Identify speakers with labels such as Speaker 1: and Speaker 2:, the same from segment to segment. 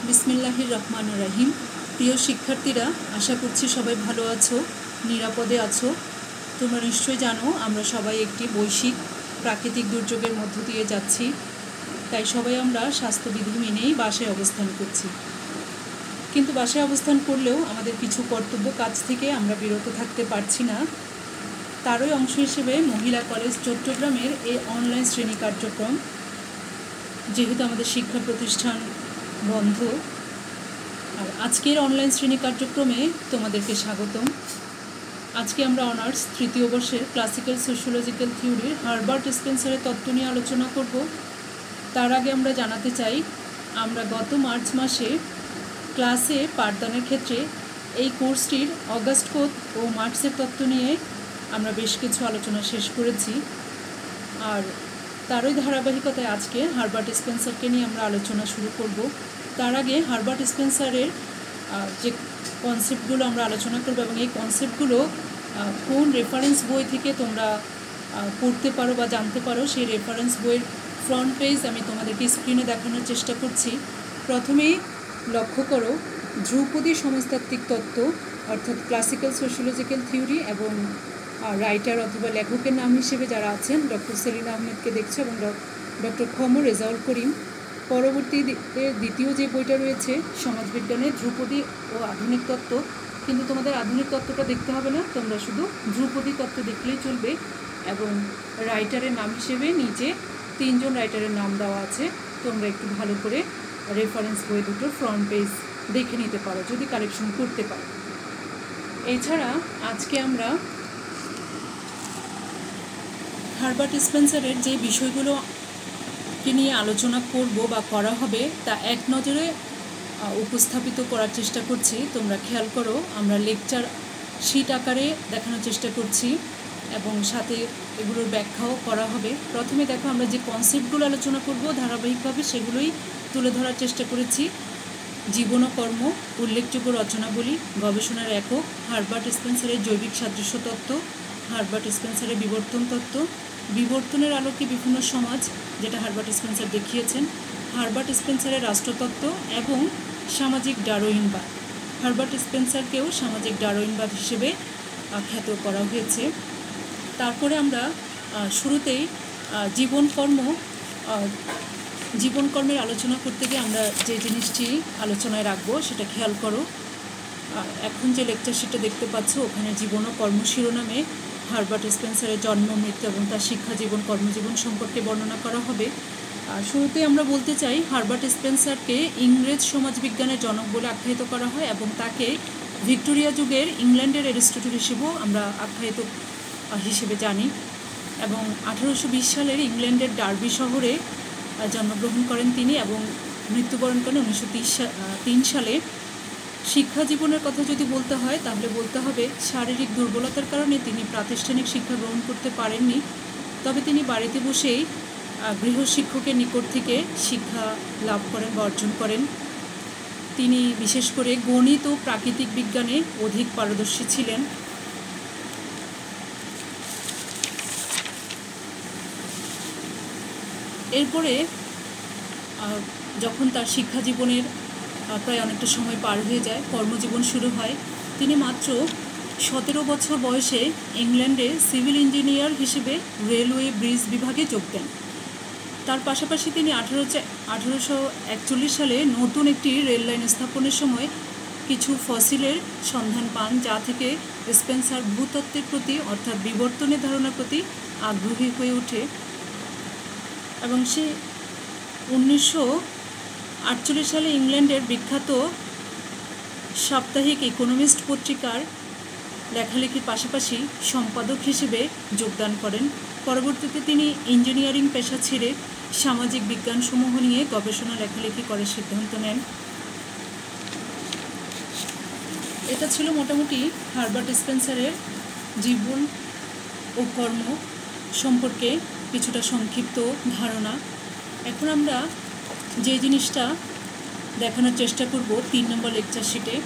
Speaker 1: বিসমিল্লাহির রহমানির রহিম। প্রিয় শিক্ষার্থীরা, আশা করছি সবাই ভালো আছো, নিরাপদে আছো। তোমরা নিশ্চয়ই জানো আমরা সবাই একটি বৈশ্বিক প্রাকৃতিক দুর্যোগের মধ্য দিয়ে যাচ্ছি, তাই সবাই আমরা স্বাস্থ্যবিধি মেনেই বাসায় অবস্থান করছি। কিন্তু বাসায় অবস্থান করলেও আমাদের কিছু কর্তব্য কাজ থেকে আমরা বিরত থাকতে পারছি না। তারই অংশ হিসেবে মহিলা কলেজ চট্টগ্রামের এই অনলাইন শ্রেণী কার্যক্রম, যেহেতু আমাদের শিক্ষা প্রতিষ্ঠান বন্ধ, আর আজকের অনলাইন শ্রেণী কার্যক্রমে তোমাদেরকে স্বাগতম। আজকে আমরা অনার্স তৃতীয় বর্ষের ক্লাসিক্যাল সোশিওলজিক্যাল থিওরির হার্বার্ট স্পেন্সারের তত্ত্ব নিয়ে আলোচনা করব। তার আগে আমরা জানাতে চাই, আমরা গত মার্চ মাসে ক্লাসে পাঠদানের ক্ষেত্রে এই কোর্সটির অগাস্ট কোড ও মার্চের তত্ত্ব নিয়ে আমরা বেশ কিছু আলোচনা শেষ করেছি, আর তারই ধারাবাহিকতায় আজকে হার্বার্ট স্পেন্সারকে নিয়ে আমরা আলোচনা শুরু করব। তার আগে হার্বার্ট স্পেন্সারের যে কনসেপ্টগুলো আমরা আলোচনা করব এবং এই কনসেপ্টগুলো কোন রেফারেন্স বই থেকে তোমরা পড়তে পারো বা জানতে পারো, সেই রেফারেন্স বইয়ের ফ্রন্ট পেজ আমি তোমাদেরকে স্ক্রিনে দেখানোর চেষ্টা করছি। প্রথমেই লক্ষ্য করো, ধ্রুপদী সমাজতাত্ত্বিক তত্ত্ব অর্থাৎ ক্লাসিক্যাল সোশিওলজিক্যাল থিওরি এবং রাইটার অথবা লেখকের নাম হিসেবে যারা আছেন ডক্টর সেলিনা আহমেদকে দেখছো এবং ডক্টর খম রেজাউল করিম। পরবর্তীতে দ্বিতীয় যে বইটা রয়েছে সমাজবিজ্ঞানের ধ্রুপদী ও আধুনিক তত্ত্ব, কিন্তু তোমাদের আধুনিক তত্ত্বটা দেখতে হবে না, তোমরা শুধু ধ্রুপদী তত্ত্ব দেখলেই চলবে। এবং রাইটারের নাম হিসেবে নিচে 3 জন রাইটারের নাম দেওয়া আছে, তোমরা একটু ভালো করে রেফারেন্স বই দুটোর ফ্রন্ট পেজ দেখে নিতে পারো যদি কালেকশন করতে পারো। এছাড়া আজকে আমরা হার্বার্ট স্পেন্সারের যে বিষয়গুলো নিয়ে আলোচনা করব বা করা হবে তা এক নজরে উপস্থাপিত করার চেষ্টা করছি। তোমরা খেয়াল করো, আমরা লেকচার শিট আকারে দেখানোর চেষ্টা করছি এবং সাথে এগুলোর ব্যাখ্যাও করা হবে। প্রথমে দেখো, আমরা যে কনসেপ্টগুলো আলোচনা করব ধারাবাহিকভাবে সেগুলোই তুলে ধরার চেষ্টা করেছি। জীবন ও কর্ম, উল্লেখযোগ্য রচনাবলী, গবেষণার একক, হার্বার্ট স্পেন্সারের জৈবিক সাদৃশ্য তত্ত্ব, হার্বার্ট স্পেন্সারের বিবর্তন তত্ত্ব, বিবর্তনের আলোকে বিভিন্ন সমাজ, যেটা হার্বার্ট স্পেন্সার দেখিয়েছেন, হার্বার্ট স্পেন্সারের রাষ্ট্রতত্ত্ব এবং সামাজিক ডারউইনবাদ। হার্বার্ট স্পেন্সারকেও সামাজিক ডারউইনবাদ হিসেবে খ্যাত করা হয়েছে। তারপরে আমরা শুরুতেই জীবনকর্মের আলোচনা করতে গিয়ে আমরা যে জিনিসটি আলোচনায় রাখবো সেটা খেয়াল করো। এখন যে লেকচার শিটটা দেখতে পাচ্ছ, ওখানে জীবন ও কর্ম শিরোনামে হার্বার্ট স্পেন্সারের জন্ম, মৃত্যু এবং তার শিক্ষা জীবন, কর্মজীবন সম্পর্কে বর্ণনা করা হবে। শুরুতেই আমরা বলতে চাই, হার্বার্ট স্পেন্সারকে ইংরেজ সমাজবিজ্ঞানের জনক বলে আখ্যায়িত করা হয় এবং তাকে ভিক্টোরিয়া যুগের ইংল্যান্ডের অ্যারিস্টটল হিসেবেও আমরা আখ্যায়িত হিসেবে জানি। এবং 1820 সালের ইংল্যান্ডের ডার্বি শহরে জন্মগ্রহণ করেন তিনি এবং মৃত্যুবরণ করেন 1903 সালে। শিক্ষা জীবনের কথা যদি বলতে হয় তাহলে বলতে হবে, শারীরিক দুর্বলতার কারণে তিনি প্রাতিষ্ঠানিক শিক্ষা গ্রহণ করতে পারেননি, তবে তিনি বাড়িতে বসেই গৃহশিক্ষকের নিকট থেকে শিক্ষা লাভ করেন বা অর্জন করেন। তিনি বিশেষ করে গণিত ও প্রাকৃতিক বিজ্ঞানে অধিক পারদর্শী ছিলেন। এরপরে যখন তার শিক্ষা জীবনের প্রায় অনেকটা সময় পার হয়ে যায়, কর্মজীবন শুরু হয়। তিনি মাত্র 17 বছর বয়সে ইংল্যান্ডে সিভিল ইঞ্জিনিয়ার হিসেবে রেলওয়ে ব্রিজ বিভাগে যোগ দেন। তার পাশাপাশি তিনি 1841 সালে নতুন একটি রেল লাইন স্থাপনের সময় কিছু ফসিলের সন্ধান পান, যা থেকে স্পেন্সার ভূতত্ত্বের প্রতি অর্থাৎ বিবর্তনের ধারণার প্রতি আগ্রহী হয়ে ওঠে এবং সে 1948 সালে ইংল্যান্ডের বিখ্যাত সাপ্তাহিক ইকোনমিস্ট পত্রিকার লেখালেখির পাশাপাশি সম্পাদক হিসেবে যোগদান করেন। পরবর্তীতে তিনি ইঞ্জিনিয়ারিং পেশা ছেড়ে সামাজিক বিজ্ঞানসমূহ নিয়ে গবেষণা লেখালেখি করার সিদ্ধান্ত নেন। এটা ছিল মোটামুটি হার্বার্ট স্পেন্সারের জীবন ও কর্ম সম্পর্কে কিছুটা সংক্ষিপ্ত ধারণা। এখন আমরা যে জিনিসটা দেখানোর চেষ্টা করব 3 নম্বর লেকচার শিটে,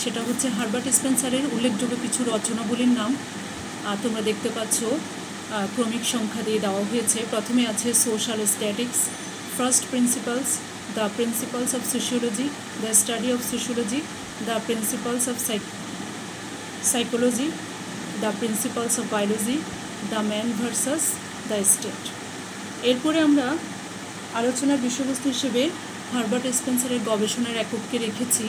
Speaker 1: সেটা হচ্ছে হার্বার্ট স্পেন্সারের উল্লেখযোগ্য কিছু রচনাবলীর নাম। তোমরা দেখতে পাচ্ছ ক্রমিক সংখ্যা দিয়ে দেওয়া হয়েছে। প্রথমে আছে social statics, first principles, the principles of sociology, the study of sociology, the principles of psychology, the principles of biology, the man versus the state. এরপরে আমরা আলোচনার বিষয়বস্তু হিসেবে হার্বার্ট স্পেন্সারের গবেষণার একককে রেখেছি।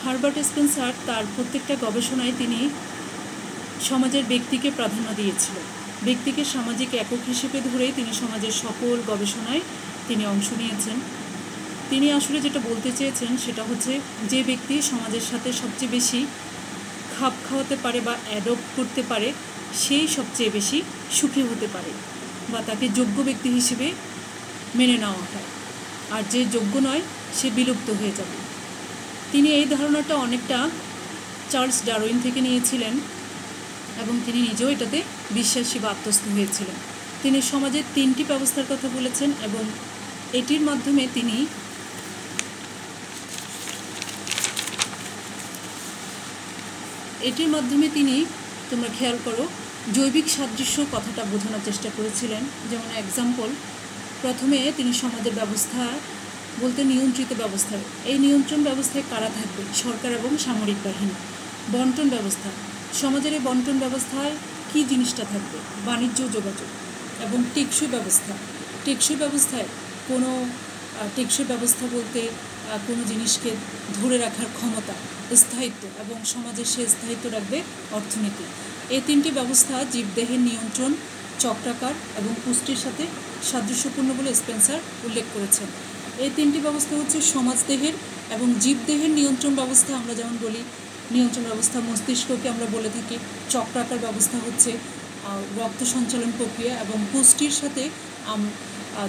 Speaker 1: হার্বার্ট স্পেন্সার তার প্রত্যেকটা গবেষণায় তিনি সমাজের ব্যক্তিকে প্রাধান্য দিয়েছিলেন। ব্যক্তিকে সামাজিক একক হিসেবে ধরেই তিনি সমাজের সকল গবেষণায় তিনি অংশ নিয়েছেন। তিনি আসলে যেটা বলতে চেয়েছেন সেটা হচ্ছে, যে ব্যক্তি সমাজের সাথে সবচেয়ে বেশি খাপ খাওয়াতে পারে বা অ্যাডপ্ট করতে পারে সেই সবচেয়ে বেশি সুখী হতে পারে বা তাকে যোগ্য ব্যক্তি হিসেবে মেনে নেওয়া হয়, আর যে যোগ্য নয় সে বিলুপ্ত হয়ে যাবে। তিনি এই ধারণাটা অনেকটা চার্লস ডারউইন থেকে নিয়েছিলেন এবং তিনি নিজেও এটাতে বিশ্বাসী বা আত্মস্থ হয়েছিলেন। তিনি সমাজের 3টি ব্যবস্থার কথা বলেছেন এবং এটির মাধ্যমে তিনি তোমরা খেয়াল করো, জৈবিক সাদৃশ্য কথাটা বোঝানোর চেষ্টা করেছিলেন। যেমন এক্সাম্পল, প্রথমে তিনি সমাজের ব্যবস্থা বলতে নিয়ন্ত্রিত ব্যবস্থা, এই নিয়ন্ত্রণ ব্যবস্থায় কারা থাকবে? সরকার এবং সামরিক বাহিনী। বন্টন ব্যবস্থা, সমাজের এই বন্টন ব্যবস্থায় কী জিনিসটা থাকবে? বাণিজ্য, যোগাযোগ। এবং টেকসই ব্যবস্থা, টেকসই ব্যবস্থায় টেকসই ব্যবস্থা বলতে কোনো জিনিসকে ধরে রাখার ক্ষমতা, স্থায়িত্ব, এবং সমাজের সে স্থায়িত্ব রাখবে অর্থনীতি। এই 3টি ব্যবস্থা জীবদেহের নিয়ন্ত্রণ, চক্রাকার এবং পুষ্টির সাথে সাদৃশ্যপূর্ণ বলে স্পেন্সার উল্লেখ করেছেন। এই 3টি ব্যবস্থা হচ্ছে সমাজদেহের এবং জীবদেহের নিয়ন্ত্রণ ব্যবস্থা। আমরা যেমন বলি নিয়ন্ত্রণ ব্যবস্থা মস্তিষ্ককে আমরা বলে থাকি, চক্রাকার ব্যবস্থা হচ্ছে রক্ত সঞ্চালন প্রক্রিয়া, এবং পুষ্টির সাথে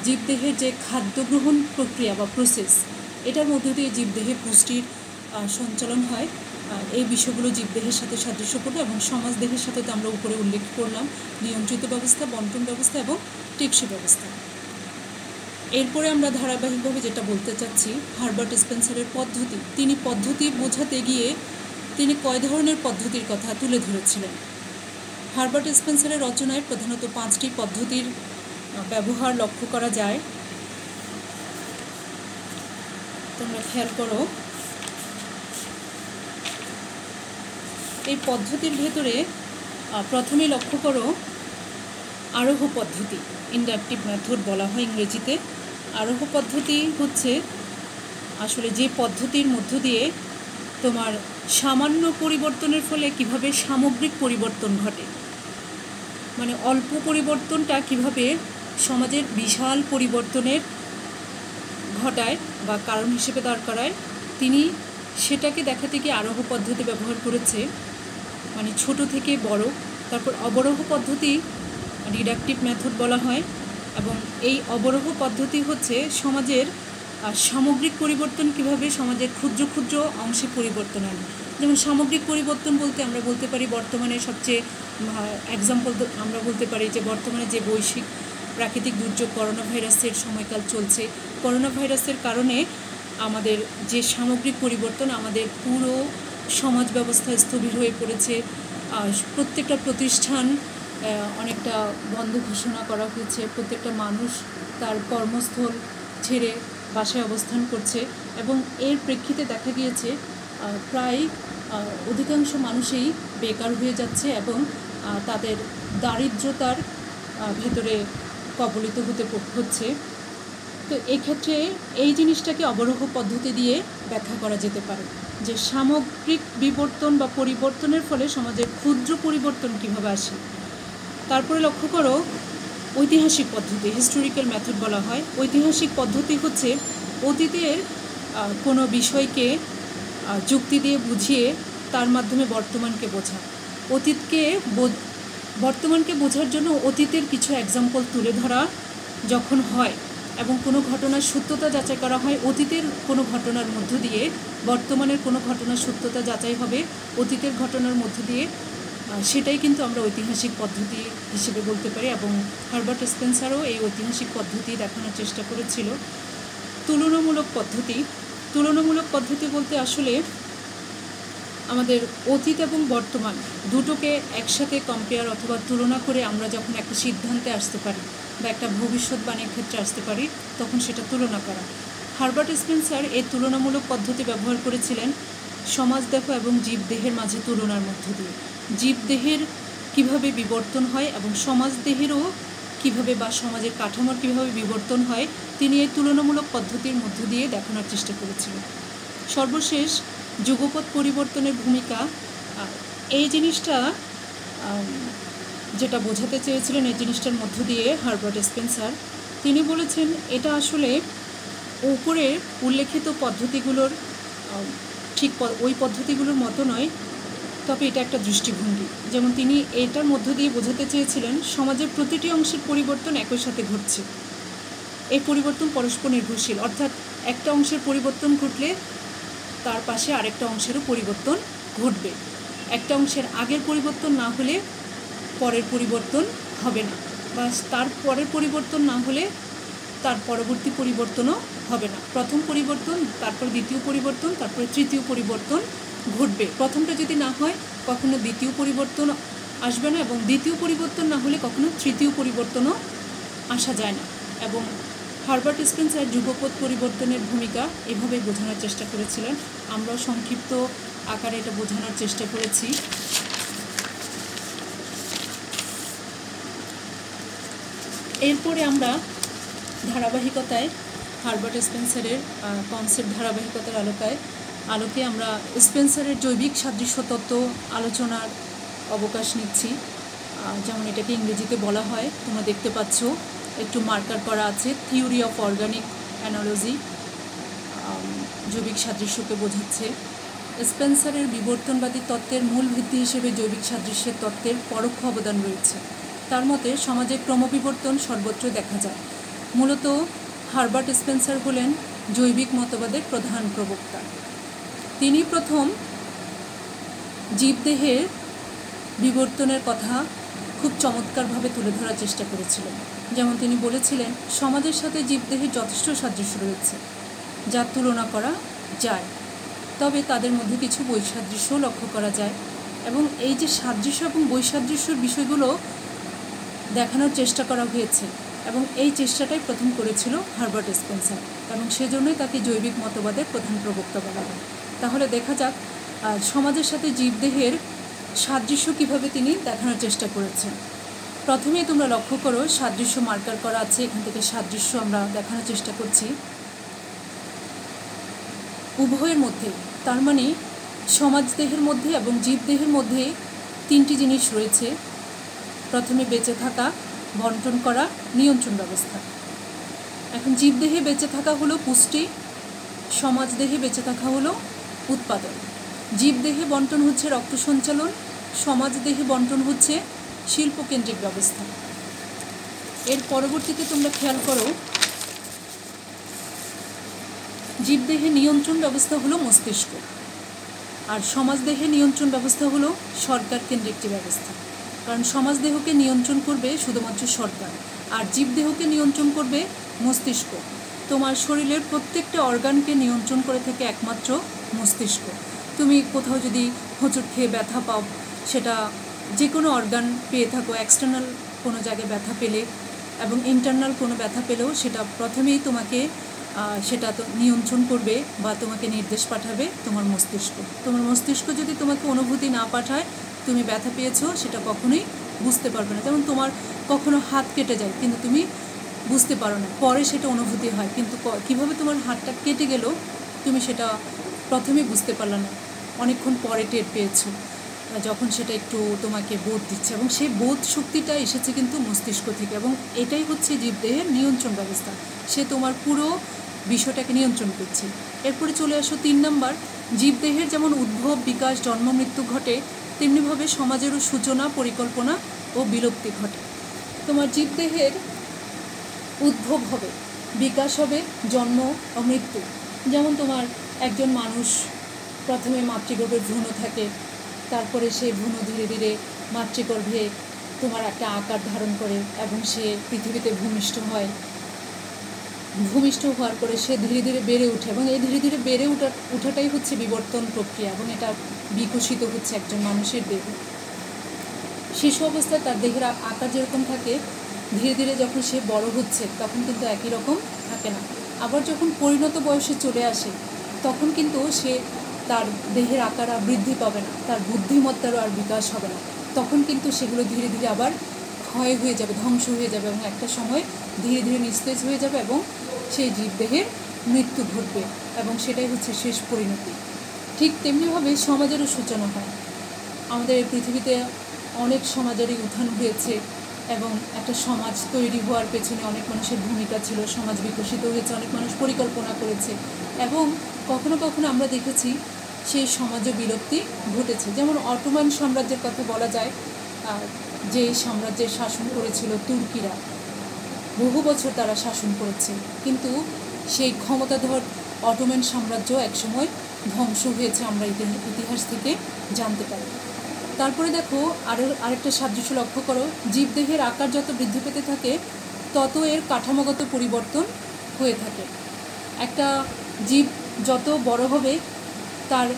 Speaker 1: জীবদেহের যে খাদ্য গ্রহণ প্রক্রিয়া বা প্রসেস, এটার মধ্য দিয়ে জীবদেহে পুষ্টির সঞ্চালন হয়। এই বিষয়গুলো জীবদেহের সাথে সাদৃশ্যপূর্ণ এবং সমাজদেহের সাথে তো আমরা উপরে উল্লেখ করলাম নিয়ন্ত্রিত ব্যবস্থা, বন্টন ব্যবস্থা এবং টেকসই ব্যবস্থা। এরপরে আমরা ধারাবাহিকভাবে যেটা বলতে চাচ্ছি, হার্বার্ট স্পেন্সারের পদ্ধতি। তিনি পদ্ধতি বোঝাতে গিয়ে তিনি কয় ধরনের পদ্ধতির কথা তুলে ধরেছিলেন। হার্বার্ট স্পেন্সারের রচনায় প্রধানত 5টি পদ্ধতির ব্যবহার লক্ষ্য করা যায়। তোমরা খেয়াল করো, এই পদ্ধতির ভেতরে প্রথমে লক্ষ্য করো আরোহ পদ্ধতি, ইন্ডাকটিভ মেথড বলা হয় ইংরেজিতে। আরোহ পদ্ধতি হচ্ছে আসলে যে পদ্ধতির মধ্য দিয়ে তোমার সামান্য পরিবর্তনের ফলে কিভাবে সামগ্রিক পরিবর্তন ঘটে, মানে অল্প পরিবর্তনটা কিভাবে সমাজের বিশাল পরিবর্তনের ঘটায় বা কারণ হিসেবে দাঁড় করায়, তিনি সেটাকে দেখাতে গিয়ে আরোহ পদ্ধতি ব্যবহার করেছে, মানে ছোট থেকে বড়। তারপর অবরোহ পদ্ধতি ডিডাকটিভ মেথড বলা হয়, এবং এই অবরোহ পদ্ধতি হচ্ছে সমাজের সামগ্রিক পরিবর্তন কিভাবে সমাজের ক্ষুদ্র ক্ষুদ্র অংশে পরিবর্তন আনে। যেমন সামগ্রিক পরিবর্তন বলতে আমরা বলতে পারি বর্তমানে সবচেয়ে এক্সাম্পল আমরা বলতে পারি যে বর্তমানে যে বৈশ্বিক প্রাকৃতিক দুর্যোগ করোনা ভাইরাসের সময়কাল চলছে, করোনা ভাইরাসের কারণে আমাদের যে সামগ্রিক পরিবর্তন, আমাদের পুরো সমাজ ব্যবস্থা স্থবির হয়ে পড়েছে। প্রত্যেকটা প্রতিষ্ঠান অনেকটা বন্ধ ঘোষণা করা হয়েছে, প্রত্যেকটা মানুষ তার কর্মস্থল ছেড়ে বাসায় অবস্থান করছে, এবং এর প্রেক্ষিতে দেখা গিয়েছে প্রায় অধিকাংশ মানুষই বেকার হয়ে যাচ্ছে এবং তাদের দারিদ্রতার ভেতরে কবলিত হচ্ছে। তো এক্ষেত্রে এই জিনিসটাকে অবরোহ পদ্ধতি দিয়ে ব্যাখ্যা করা যেতে পারে যে সামগ্রিক বিবর্তন বা পরিবর্তনের ফলে সমাজের ক্ষুদ্র পরিবর্তন কীভাবে আসে। তারপরে লক্ষ্য করো ঐতিহাসিক পদ্ধতি, হিস্টোরিক্যাল মেথড বলা হয়। ঐতিহাসিক পদ্ধতি হচ্ছে অতীতের কোনো বিষয়কে যুক্তি দিয়ে বুঝিয়ে তার মাধ্যমে বর্তমানকে বোঝা। বর্তমানকে বোঝার জন্য অতীতের কিছু এক্সাম্পল তুলে ধরা যখন হয় এবং কোনো ঘটনার সত্যতা যাচাই করা হয়, অতীতের কোনো ঘটনার মধ্য দিয়ে বর্তমানের কোনো ঘটনার সত্যতা যাচাই হবে অতীতের ঘটনার মধ্য দিয়ে, সেটাই কিন্তু আমরা ঐতিহাসিক পদ্ধতি হিসেবে বলতে পারি। এবং হার্বার্ট স্পেন্সারও এই ঐতিহাসিক পদ্ধতি দেখানোর চেষ্টা করেছিল। তুলনামূলক পদ্ধতি বলতে আসলে আমাদের অতীত এবং বর্তমান দুটোকে একসাথে কম্পেয়ার অথবা তুলনা করে আমরা যখন একটা সিদ্ধান্তে আসতে পারি, বা একটা ভবিষ্যৎবাণীর ক্ষেত্রে আসতে পারি, তখন সেটা তুলনা করা। হারবার্ট স্পেন্সার এই তুলনামূলক পদ্ধতি ব্যবহার করেছিলেন সমাজদেহ এবং জীবদেহের মাঝে তুলনার মধ্য দিয়ে। জীবদেহের কীভাবে বিবর্তন হয় এবং সমাজদেহেরও কীভাবে বা সমাজের কাঠামোর কীভাবে বিবর্তন হয়, তিনি এই তুলনামূলক পদ্ধতির মধ্য দিয়ে দেখানোর চেষ্টা করেছিলেন। সর্বশেষ যুগপৎ পরিবর্তনের ভূমিকা, এই জিনিসটা যেটা বোঝাতে চেয়েছিলেন এই জিনিসটার মধ্য দিয়ে হারবার্ট স্পেন্সার, তিনি বলেছেন এটা আসলে উপরে উল্লেখিত পদ্ধতিগুলোর ঠিক ওই পদ্ধতিগুলোর মতো নয়, তবে এটা একটা দৃষ্টিভঙ্গি। যেমন তিনি এটার মধ্য দিয়ে বোঝাতে চেয়েছিলেন সমাজের প্রতিটি অংশের পরিবর্তন একই সাথে ঘটছে। এই পরিবর্তন পরস্পর নির্ভরশীল, অর্থাৎ একটা অংশের পরিবর্তন ঘটলে তার পাশে আরেকটা অংশেরও পরিবর্তন ঘটবে। একটা অংশের আগের পরিবর্তন না হলে পরের পরিবর্তন হবে না, বা তার পরের পরিবর্তন না হলে তার পরবর্তী পরিবর্তনও হবে না। প্রথম পরিবর্তন, তারপর দ্বিতীয় পরিবর্তন, তারপরে তৃতীয় পরিবর্তন ঘটবে। প্রথমটা যদি না হয় কখনো দ্বিতীয় পরিবর্তন আসবে না, এবং দ্বিতীয় পরিবর্তন না হলে কখনো তৃতীয় পরিবর্তনও আসা যায় না। এবং হারবার্ট স্পেন্সার যুগপৎ পরিবর্তনের ভূমিকা এভাবে বোঝানোর চেষ্টা করেছিলেন। আমরাও সংক্ষিপ্ত আকারে এটা বোঝানোর চেষ্টা করেছি। এরপরে আমরা ধারাবাহিকতায় হারবার্ট স্পেন্সারের কনসেপ্ট ধারাবাহিকতার আলোকে আমরা স্পেন্সারের জৈবিক সাদৃশ্য তত্ত্ব আলোচনার অবকাশ নিচ্ছি। যেমন এটাকে ইংরেজিতে বলা হয়, তোমরা দেখতে পাচ্ছ একটু মার্কার করা আছে, থিওরি অফ অর্গানিক অ্যানালজি, জৈবিক সাদৃশ্যকে বোঝাচ্ছে। স্পেন্সারের বিবর্তনবাদী তত্ত্বের মূল ভিত্তি হিসেবে জৈবিক সাদৃশ্যের তত্ত্বের পরোক্ষ অবদান রয়েছে। তার মতে সমাজে ক্রমবিবর্তন সর্বত্র দেখা যায়। মূলত হারবার্ট স্পেন্সার হলেন জৈবিক মতবাদের প্রধান প্রবক্তা। তিনি প্রথম জীবদেহের বিবর্তনের কথা খুব চমৎকারভাবে তুলে ধরার চেষ্টা করেছিলেন। যেমন তিনি বলেছিলেন সমাজের সাথে জীবদেহের যথেষ্ট সাদৃশ্য রয়েছে যা তুলনা করা যায়, তবে তাদের মধ্যে কিছু বৈসাদৃশ্যও লক্ষ্য করা যায়, এবং এই যে সাদৃশ্য এবং বৈসাদৃশ্যের বিষয়গুলো দেখানোর চেষ্টা করা হয়েছে, এবং এই চেষ্টাটাই প্রথম করেছিল হারবার্ট স্পেন্সার, এবং সেজন্যই তাকে জৈবিক মতবাদের প্রধান প্রবক্তা বলা হয়। তাহলে দেখা যাক সমাজের সাথে জীবদেহের সাদৃশ্য কীভাবে তিনি দেখানোর চেষ্টা করেছেন। প্রথমেই তোমরা লক্ষ্য করো সাদৃশ্য মার্কার করা আছে, এখান থেকে সাদৃশ্য আমরা দেখানোর চেষ্টা করছি উভয়ের মধ্যে। তার মানে সমাজদেহের মধ্যে এবং জীবদেহের মধ্যে তিনটি জিনিস রয়েছে। প্রথমে বেঁচে থাকা, বন্টন করা, নিয়ন্ত্রণ ব্যবস্থা। এখন জীবদেহে বেঁচে থাকা হলো পুষ্টি, সমাজদেহে বেঁচে থাকা হলো উৎপাদন। জীবদেহে বন্টন হচ্ছে রক্ত সঞ্চালন, সমাজদেহে বন্টন হচ্ছে শিল্পকেন্দ্রিক ব্যবস্থা। এর পরবর্তীতে তোমরা খেয়াল করো জীবদেহে নিয়ন্ত্রণ ব্যবস্থা হলো মস্তিষ্ক, আর সমাজদেহে নিয়ন্ত্রণ ব্যবস্থা হলো সরকার কেন্দ্রিক একটি ব্যবস্থা। কারণ সমাজদেহকে নিয়ন্ত্রণ করবে শুধুমাত্র সরকার, আর জীবদেহকে নিয়ন্ত্রণ করবে মস্তিষ্ক। তোমার শরীরের প্রত্যেকটা অর্গানকে নিয়ন্ত্রণ করে থাকে একমাত্র মস্তিষ্ক। তুমি কোথাও যদি হোঁচট খেয়ে ব্যথা পাও, সেটা যে কোনো অর্গান পেয়ে থাকো, এক্সটার্নাল কোনো জায়গায় ব্যথা পেলে এবং ইন্টারনাল কোনো ব্যথা পেলেও সেটা প্রথমেই তোমাকে সেটা তো নিয়ন্ত্রণ করবে বা তোমাকে নির্দেশ পাঠাবে তোমার মস্তিষ্ক। তোমার মস্তিষ্ক যদি তোমাকে অনুভূতি না পাঠায় তুমি ব্যথা পেয়েছো সেটা কখনোই বুঝতে পারবে না। যেমন তোমার কখনো হাত কেটে যায় কিন্তু তুমি বুঝতে পারো না, পরে সেটা অনুভূতি হয়, কিন্তু কিভাবে তোমার হাতটা কেটে গেল তুমি সেটা প্রথমে বুঝতে পারলে না, অনেকক্ষণ পরে টের পেয়েছো যখন সেটা একটু তোমাকে বোধ দিচ্ছে, এবং সেই বোধ শক্তিটা এসেছে কিন্তু মস্তিষ্ক থেকে, এবং এটাই হচ্ছে জীবদেহের নিয়ন্ত্রণ ব্যবস্থা। সে তোমার পুরো বিষয়টাকে নিয়ন্ত্রণ করছে। এরপরে চলে আসো 3 নাম্বার, জীবদেহের যেমন উদ্ভব, বিকাশ, জন্ম, মৃত্যু ঘটে, তেমনিভাবে সমাজেরও সূচনা, পরিকল্পনা ও বিলুপ্তি ঘটে। তোমার জীবদেহের উদ্ভব হবে, বিকাশ হবে, জন্ম ও মৃত্যু। যেমন তোমার একজন মানুষ প্রথমে মাতৃগর্ভে ভ্রূণ থাকে, তারপরে সেই ভ্রূণ ধীরে ধীরে মাতৃগর্ভে তোমার একটা আকার ধারণ করে এবং সে পৃথিবীতে ভূমিষ্ঠ হয়। ভূমিষ্ঠ হওয়ার পরে সে ধীরে ধীরে বেড়ে ওঠে, এবং এই ধীরে ধীরে বেড়ে ওঠাটাই হচ্ছে বিবর্তন প্রক্রিয়া, এবং এটা বিকশিত হচ্ছে একজন মানুষের দেহ। শিশু অবস্থায় তার দেহের আকার যেরকম থাকে, ধীরে ধীরে যখন সে বড় হচ্ছে তখন কিন্তু একই রকম থাকে না। আবার যখন পরিণত বয়সে চলে আসে তখন কিন্তু সে তার দেহের আকার আর বৃদ্ধি পাবে না, তার বুদ্ধিমত্তারও আর বিকাশ হবে না। তখন কিন্তু সেগুলো ধীরে ধীরে আবার ক্ষয় হয়ে যাবে, ধ্বংস হয়ে যাবে এবং একটা সময় ধীরে ধীরে নিস্তেজ হয়ে যাবে এবং সেই জীবদেহের মৃত্যু ঘটবে এবং সেটাই হচ্ছে শেষ পরিণতি। ঠিক তেমনিভাবে সমাজেরও সূচনা হয়। আমাদের এই পৃথিবীতে অনেক সমাজেরই উত্থান হয়েছে এবং একটা সমাজ তৈরি হওয়ার পেছনে অনেক মানুষের ভূমিকা ছিল, সমাজ বিকশিত হয়েছে, অনেক মানুষ পরিকল্পনা করেছে এবং কখনো কখনো আমরা দেখেছি সেই সমাজে বিলুপ্তি ঘটেছে। যেমন অটোমান সাম্রাজ্যের কথা বলা যায়, যে সাম্রাজ্যের শাসন করেছিল তুর্কিরা, বহু বছর তারা শাসন করেছে, কিন্তু সেই ক্ষমতাধর অটোমান সাম্রাজ্য একসময় ধ্বংস হয়েছে, আমরা ইতিহাস থেকে জানতে পারি। তারপরে দেখো আরেকটা সাদৃশ্য লক্ষ্য করো, জীবদেহের আকার যত বৃদ্ধি পেতে থাকে তত এর কাঠামোগত পরিবর্তন হয়ে থাকে। একটা জীব যত বড় হবে তার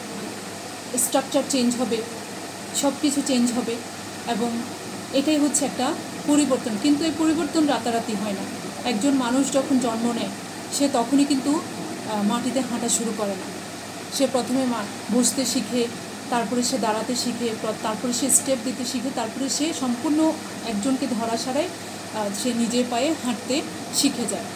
Speaker 1: স্ট্রাকচার চেঞ্জ হবে, সব কিছু চেঞ্জ হবে এবং এটাই হচ্ছে একটা পরিবর্তন। কিন্তু এই পরিবর্তন রাতারাতি হয় না। একজন মানুষ যখন জন্ম নেয় সে তখনই কিন্তু মাটিতে হাঁটা শুরু করে না। সে প্রথমে বসতে শিখে, তারপরে সে দাঁড়াতে শিখে, তারপরে সে স্টেপ দিতে শিখে, তারপরে সে সম্পূর্ণ একজনকে ধরা ছাড়াই সে নিজের পায়ে হাঁটতে শিখে যায়।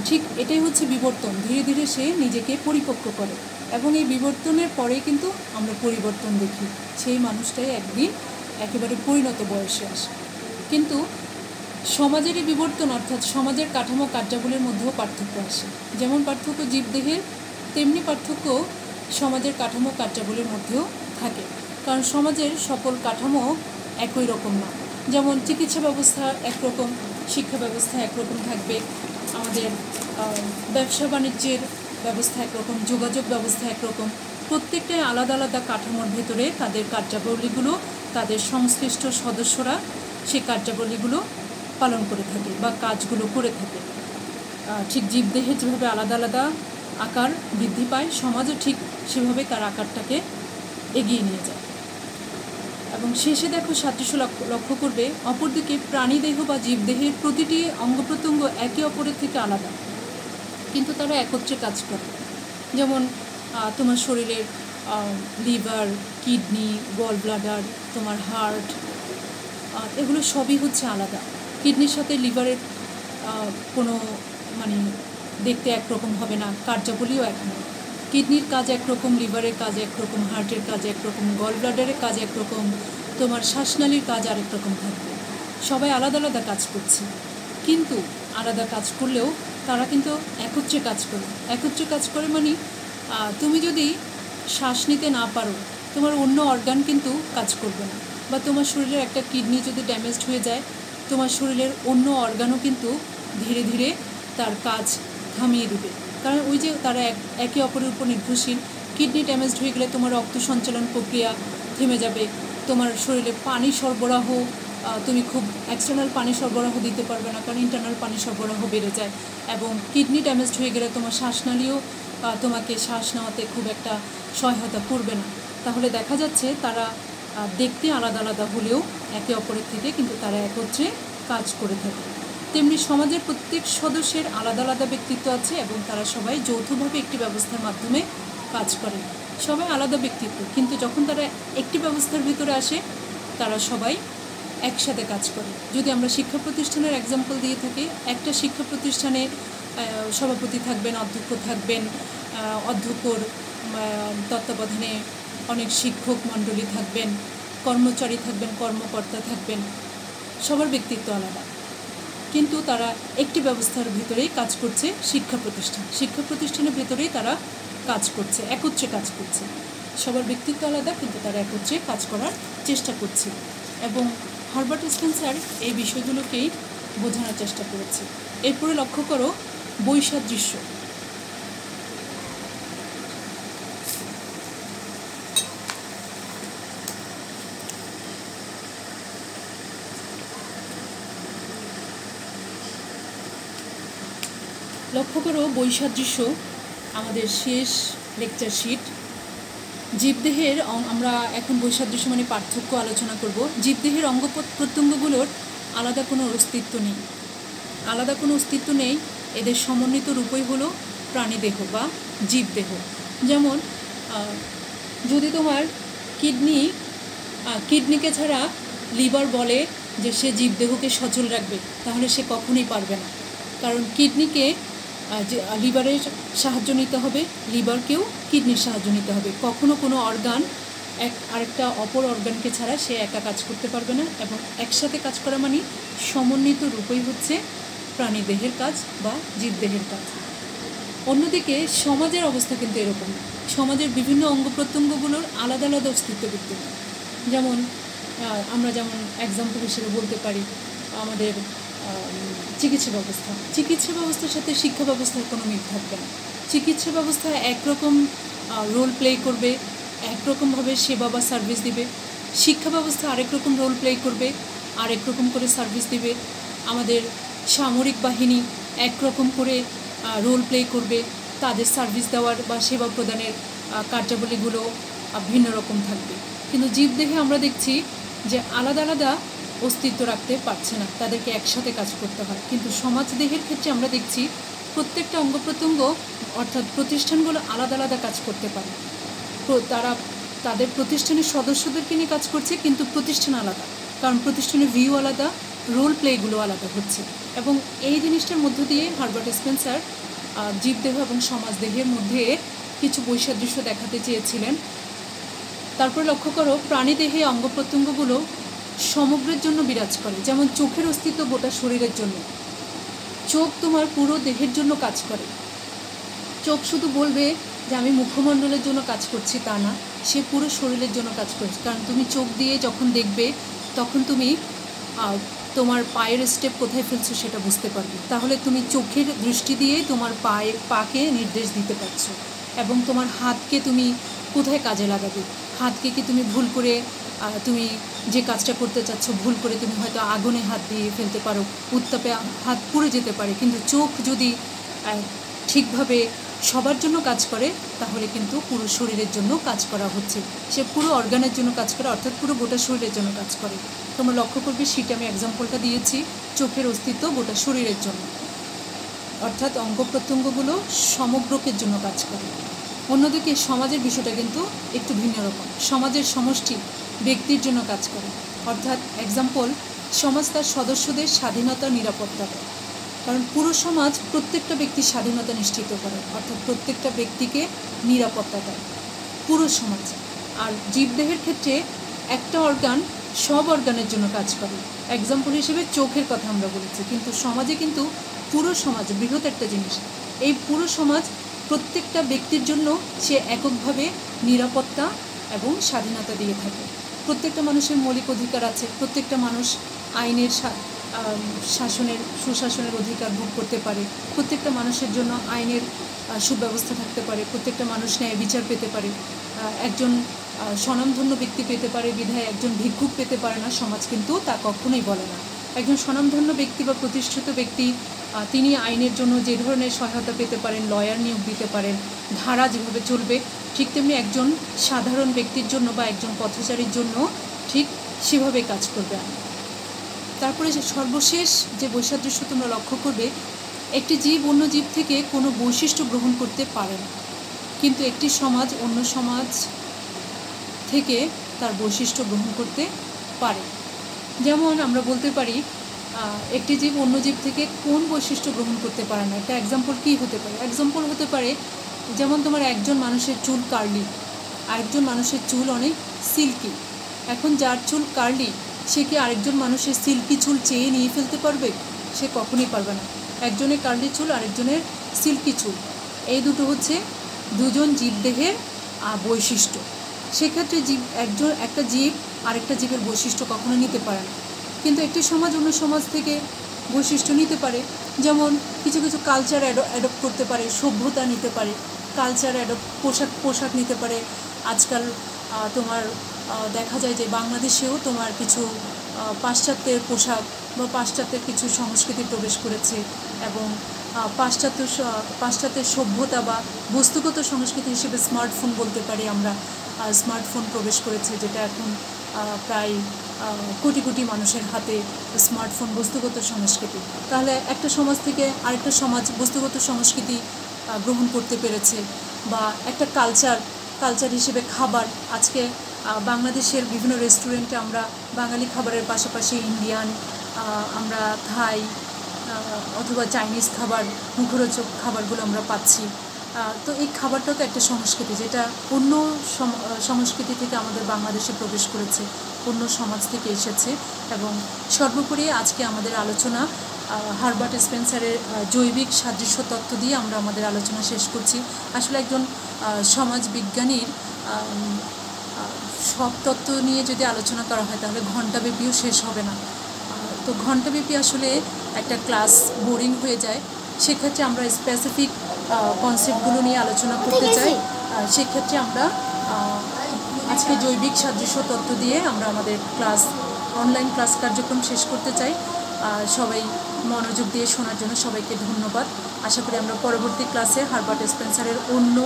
Speaker 1: ঠিক এটাই হচ্ছে বিবর্তন। ধীরে ধীরে সে নিজেকে পরিপক্ক করে এবং এই বিবর্তনের পরে কিন্তু আমরা পরিবর্তন দেখি। সেই মানুষটাই একদিন একেবারে পরিণত বয়সে আসে। কিন্তু সমাজের এই বিবর্তন অর্থাৎ সমাজের কাঠামো কার্যাবলীর মধ্যেও পার্থক্য আসে। যেমন পার্থক্য জীবদেহের, তেমনি পার্থক্য সমাজের কাঠামো কার্যাবলীর মধ্যেও থাকে। কারণ সমাজের সকল কাঠামো একই রকম না। যেমন চিকিৎসা ব্যবস্থা একরকম, শিক্ষা ব্যবস্থা একরকম থাকবে, আমাদের ব্যবসা বাণিজ্যের ব্যবস্থা একরকম, যোগাযোগ ব্যবস্থা একরকম। প্রত্যেকটাই আলাদা আলাদা কাঠামোর ভেতরে তাদের কার্যাবলীগুলো, তাদের সংশ্লিষ্ট সদস্যরা সেই কার্যাবলীগুলো পালন করে থাকে বা কাজগুলো করে থাকে। ঠিক জীবদেহে যেভাবে আলাদা আলাদা আকার বৃদ্ধি পায়, সমাজও ঠিক সেভাবে তার আকারটাকে এগিয়ে নিয়ে যায়। এবং শেষে দেখো সাদৃশ্য লক্ষ্য করবে, অপরদিকে প্রাণীদেহ বা জীবদেহের প্রতিটি অঙ্গ প্রত্যঙ্গ একে অপরের থেকে আলাদা, কিন্তু তারা একত্রে কাজ করে। যেমন তোমার শরীরের লিভার, কিডনি, গল ব্লাডার, তোমার হার্ট, এগুলো সবই হচ্ছে আলাদা। কিডনির সাথে লিভারের কোনো দেখতে একরকম হবে না, কার্যাবলীও এক নয়। কিডনির কাজ একরকম, লিভারের কাজ একরকম, হার্টের কাজ একরকম, গল ব্লাডারের কাজ একরকম, তোমার শ্বাসনালীর কাজ আরেক রকম থাকবে। সবাই আলাদা আলাদা কাজ করছে, কিন্তু আলাদা কাজ করলেও তারা কিন্তু একত্রে কাজ করে। একত্রে কাজ করে তুমি যদি শ্বাস নিতে না পারো, তোমার অন্য অর্গান কিন্তু কাজ করবে না। বা তোমার শরীরের একটা কিডনি যদি ড্যামেজড হয়ে যায়, তোমার শরীরের অন্য অর্গানও কিন্তু ধীরে ধীরে তার কাজ থামিয়ে দেবে। কারণ ওই যে তারা একে অপরের উপর নির্ভরশীল। কিডনি ড্যামেজড হয়ে গেলে তোমার রক্ত সঞ্চালন প্রক্রিয়া থেমে যাবে, তোমার শরীরে পানি সরবরাহ, তুমি খুব এক্সটার্নাল পানি সরবরাহ দিতে পারবে না, কারণ ইন্টারনাল পানি সরবরাহ বেড়ে যায়। এবং কিডনি ড্যামেজড হয়ে গেলে তোমার শ্বাসনালীও তোমাকে শ্বাস নেওয়াতে খুব একটা সহায়তা করবে না। তাহলে দেখা যাচ্ছে তারা দেখতে আলাদা আলাদা হলেও একে অপরের থেকে কিন্তু তারা একত্রে কাজ করে থাকে। তেমনি সমাজের প্রত্যেক সদস্যের আলাদা আলাদা ব্যক্তিত্ব আছে এবং তারা সবাই যৌথভাবে একটি ব্যবস্থার মাধ্যমে কাজ করে। সবাই আলাদা ব্যক্তিত্ব, কিন্তু যখন তারা একটি ব্যবস্থার ভিতরে আসে তারা সবাই একসাথে কাজ করে। যদি আমরা শিক্ষা প্রতিষ্ঠানের এক্সাম্পল দিয়ে থাকি, একটা শিক্ষা প্রতিষ্ঠানে সভাপতি থাকবেন, অধ্যক্ষ থাকবেন, অধ্যক্ষর তত্ত্বাবধানে অনেক শিক্ষক মণ্ডলী থাকবেন, কর্মচারী থাকবেন, কর্মকর্তা থাকবেন, সবার ব্যক্তিত্ব আলাদা, কিন্তু তারা একটি ব্যবস্থার ভিতরেই কাজ করছে। শিক্ষা প্রতিষ্ঠানের ভেতরেই তারা কাজ করছে, একত্রে কাজ করছে। সবার ব্যক্তিত্ব আলাদা, কিন্তু তারা একত্রে কাজ করার চেষ্টা করছে। এবং হার্বার্ট স্পেন্সার এই বিষয়গুলোকেই বোঝানোর চেষ্টা করেছে। এরপরে লক্ষ্য করো বৈসাদৃশ্য। লক্ষ্য করো বৈসাদৃশ্য আমাদের শেষ লেকচার শিট। জীবদেহের আমরা এখন বৈসাদৃশ্য পার্থক্য আলোচনা করব। জীবদেহের অঙ্গ প্রত্যঙ্গগুলোর আলাদা কোনো অস্তিত্ব নেই। আলাদা কোনো অস্তিত্ব নেই, এদের সমন্বিত রূপই হলো প্রাণীদেহ বা জীবদেহ। যেমন যদি তোমার কিডনিকে ছাড়া লিভার বলে যে সে জীবদেহকে সচল রাখবে, তাহলে সে কখনোই পারবে না। কারণ কিডনিকে লিভারের সাহায্য নিতে হবে, লিভারকেও কিডনির সাহায্য নিতে হবে। কখনো কোনো অর্গান আরেকটা অপর অর্গানকে ছাড়া সে একা কাজ করতে পারবে না, এবং একসাথে কাজ করা মানে সমন্বিত রূপই হচ্ছে প্রাণীদেহের কাজ বা জীবদেহের কাজ। অন্যদিকে সমাজের অবস্থা কিন্তু এরকম। সমাজের বিভিন্ন অঙ্গ প্রত্যঙ্গগুলোর আলাদা আলাদা অস্তিত্ব বিদ্যমান। যেমন আমরা এক্সাম্পল হিসেবে বলতে পারি আমাদের চিকিৎসা ব্যবস্থার সাথে শিক্ষা ব্যবস্থার কোনো মিল থাকবে না। চিকিৎসা ব্যবস্থা একরকম রোল প্লে করবে, একরকমভাবে সেবা বা সার্ভিস দিবে। শিক্ষা ব্যবস্থা আরেক রকম রোল প্লে করবে, আরেক রকম করে সার্ভিস দিবে। আমাদের সামরিক বাহিনী একরকম করে রোল প্লে করবে, তাদের সার্ভিস দেওয়ার বা সেবা প্রদানের কার্যাবলীগুলো ভিন্ন রকম থাকবে। কিন্তু জীবদেহে আমরা দেখছি যে আলাদা আলাদা অস্তিত্ব রাখতে পারছে না, তাদেরকে একসাথে কাজ করতে হয়। কিন্তু সমাজ দেহের ক্ষেত্রে আমরা দেখছি প্রত্যেকটা অঙ্গ প্রত্যঙ্গ অর্থাৎ প্রতিষ্ঠানগুলো আলাদা আলাদা কাজ করতে পারে। তারা তাদের প্রতিষ্ঠানের সদস্যদেরকে নিয়ে কাজ করছে, কিন্তু প্রতিষ্ঠান আলাদা, কারণ প্রতিষ্ঠানের ভিউ আলাদা, রোল প্লেগুলো আলাদা হচ্ছে। এবং এই জিনিসটার মধ্য দিয়ে হার্বার্ট স্পেন্সার জীবদেহ এবং সমাজদেহের মধ্যে কিছু বৈসাদৃশ্য দেখাতে চেয়েছিলেন। তারপরে লক্ষ্য করো, প্রাণীদেহে অঙ্গ প্রত্যঙ্গগুলো সমগ্রের জন্য বিরাজ করে। যেমন চোখের অস্তিত্ব গোটা শরীরের জন্য, চোখ তোমার পুরো দেহের জন্য কাজ করে। চোখ শুধু বলবে যে আমি মুখমণ্ডলের জন্য কাজ করছি তা না, সে পুরো শরীরের জন্য কাজ করছে। কারণ তুমি চোখ দিয়ে যখন দেখবে তখন তুমি তোমার পায়ের স্টেপ কোথায় ফেলছো সেটা বুঝতে পারবে। তাহলে তুমি চোখের দৃষ্টি দিয়ে তোমার পাকে নির্দেশ দিতে পারছো, এবং তোমার হাতকে তুমি কোথায় কাজে লাগাবে। হাতকে কি তুমি ভুল করে তুমি যে কাজটা করতে চাচ্ছ ভুল করে তুমি হয়তো আগুনে হাত দিয়ে ফেলতে পারো, উত্তাপে হাত পুড়ে যেতে পারে। কিন্তু চোখ যদি ঠিকভাবে সবার জন্য কাজ করে তাহলে কিন্তু পুরো শরীরের জন্য কাজ করা হচ্ছে, সে পুরো অর্গানের জন্য কাজ করে, অর্থাৎ পুরো গোটা শরীরের জন্য কাজ করে। তোমরা লক্ষ্য করবে সেটা আমি এক্সাম্পলটা দিয়েছি, চোখের অস্তিত্ব গোটা শরীরের জন্য, অর্থাৎ অঙ্গ প্রত্যঙ্গগুলো সমগ্রকের জন্য কাজ করে। অন্যদিকে সমাজের বিষয়টা কিন্তু একটু ভিন্ন রকম। সমাজের সমষ্টি ব্যক্তির জন্য কাজ করে, অর্থাৎ এক্সাম্পল সমাজ তার সদস্যদের স্বাধীনতা নিরাপত্তা দেয়। কারণ পুরো সমাজ প্রত্যেকটা ব্যক্তির স্বাধীনতা নিশ্চিত করে, অর্থাৎ প্রত্যেকটা ব্যক্তিকে নিরাপত্তা দেয় পুরো সমাজ। আর জীবদেহের ক্ষেত্রে একটা অর্গান সব অর্গানের জন্য কাজ করে। এক্সাম্পল হিসেবে চোখের কথা আমরা বলেছি, কিন্তু সমাজে কিন্তু পুরো সমাজ বৃহৎ একটা জিনিস। এই পুরো সমাজ প্রত্যেকটা ব্যক্তির জন্য সে এককভাবে নিরাপত্তা এবং স্বাধীনতা দিয়ে থাকে। প্রত্যেকটা মানুষের মৌলিক অধিকার আছে, প্রত্যেকটা মানুষ আইনের সুশাসনের অধিকার ভোগ করতে পারে, প্রত্যেকটা মানুষের জন্য আইনের সুব্যবস্থা থাকতে পারে, প্রত্যেকটা মানুষ ন্যায় বিচার পেতে পারে। একজন স্বনামধন্য ব্যক্তি পেতে পারে বিধায় একজন ভিক্ষুক পেতে পারে না, সমাজ কিন্তু তা কখনোই বলে না। একজন স্বনামধন্য ব্যক্তি বা প্রতিষ্ঠিত ব্যক্তি তিনি আইনের জন্য যে ধরনের সহায়তা পেতে পারেন, লয়ার নিয়োগ দিতে পারেন, ধারা যেভাবে চলবে ঠিক তেমনি একজন সাধারণ ব্যক্তির জন্য বা একজন পথচারীর জন্য ঠিক সেভাবে কাজ করবে। তারপরে সর্বশেষ যে বৈসাদৃশ্য তোমরা লক্ষ্য করবে, একটি জীব অন্য জীব থেকে কোনো বৈশিষ্ট্য গ্রহণ করতে পারে না, কিন্তু একটি সমাজ অন্য সমাজ থেকে তার বৈশিষ্ট্য গ্রহণ করতে পারে। যেমন আমরা বলতে পারি একটি জীব অন্য জীব থেকে কোন বৈশিষ্ট্য গ্রহণ করতে পারে না। একটা এক্সাম্পল কী হতে পারে? এক্সাম্পল হতে পারে যেমন তোমার একজন মানুষের চুল কার্লি, আরেকজন মানুষের চুল অনেক সিল্কি। এখন যার চুল কার্লি সে কি আরেকজন মানুষের সিল্কি চুল চেয়ে নিয়ে ফেলতে পারবে? সে কখনই পারবে না। একজনের কার্লি চুল, আরেকজনের সিল্কি চুল, এই দুটো হচ্ছে দুজন জীবদেহের বৈশিষ্ট্য। সেক্ষেত্রে একটা জীব আরেকটা জীবের বৈশিষ্ট্য কখনো নিতে পারে না। কিন্তু একটি সমাজ অন্য সমাজ থেকে বৈশিষ্ট্য নিতে পারে। যেমন কিছু কিছু কালচার অ্যাডপ্ট করতে পারে, সভ্যতা নিতে পারে, কালচার পোশাক নিতে পারে। আজকাল তোমার দেখা যায় যে বাংলাদেশেও তোমার কিছু পাশ্চাত্যের পোশাক বা পাশ্চাত্যের কিছু সংস্কৃতি প্রবেশ করেছে, এবং পাশ্চাত্যের সভ্যতা বা বস্তুগত সংস্কৃতি হিসেবে স্মার্টফোন বলতে পারি আমরা। স্মার্টফোন প্রবেশ করেছে, যেটা এখন প্রায় কোটি কোটি মানুষের হাতে স্মার্টফোন বস্তুগত সংস্কৃতি, তাহলে একটা সমাজ থেকে আরেকটা সমাজ বস্তুগত সংস্কৃতি গ্রহণ করতে পেরেছে। বা একটা কালচার হিসেবে খাবার, আজকে বাংলাদেশের বিভিন্ন রেস্টুরেন্টে আমরা বাঙালি খাবারের পাশাপাশি ইন্ডিয়ান, আমরা থাই অথবা চাইনিজ খাবার, মুখরোচক খাবারগুলো আমরা পাচ্ছি। তো এই খাবারটাও তো একটা সংস্কৃতি, যেটা অন্য সংস্কৃতি থেকে আমাদের বাংলাদেশে প্রবেশ করেছে, অন্য সমাজ থেকে এসেছে। এবং সর্বোপরি আজকে আমাদের আলোচনা হারবার্ট স্পেন্সারের জৈবিক সাদৃশ্য তত্ত্ব দিয়ে আমরা আমাদের আলোচনা শেষ করছি। আসলে একজন সমাজ বিজ্ঞানীর সব তত্ত্ব নিয়ে যদি আলোচনা করা হয় তাহলে ঘণ্টাব্যাপীও শেষ হবে না। তো ঘণ্টাব্যাপী আসলে একটা ক্লাস বোরিং হয়ে যায়। সেক্ষেত্রে আমরা স্পেসিফিক কনসেপ্টগুলো নিয়ে আলোচনা করতে চাই। সেক্ষেত্রে আমরা আজকে জৈবিক সাদৃশ্য তত্ত্ব দিয়ে আমরা আমাদের অনলাইন ক্লাস কার্যক্রম শেষ করতে চাই। সবাই মনোযোগ দিয়ে শোনার জন্য সবাইকে ধন্যবাদ। আশা করি আমরা পরবর্তী ক্লাসে হারবার্ট স্পেন্সারের অন্য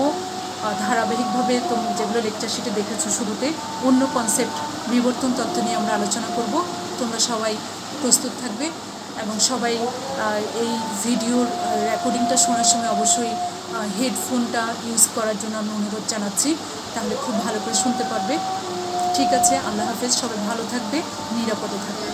Speaker 1: ধারাবাহিকভাবে তুমি যেগুলো লেকচার শিটে দেখেছো শুরুতে, অন্য কনসেপ্ট বিবর্তন তত্ত্ব নিয়ে আমরা আলোচনা করব। তোমরা সবাই প্রস্তুত থাকবে এবং সবাই এই ভিডিওর রেকর্ডিংটা শোনার সময় অবশ্যই হেডফোনটা ইউজ করার জন্য আমি অনুরোধ জানাচ্ছি, তাহলে খুব ভালো করে শুনতে পারবে। ঠিক আছে, আল্লাহ হাফেজ, সবাই ভালো থাকবে, নিরাপদে থাকবে।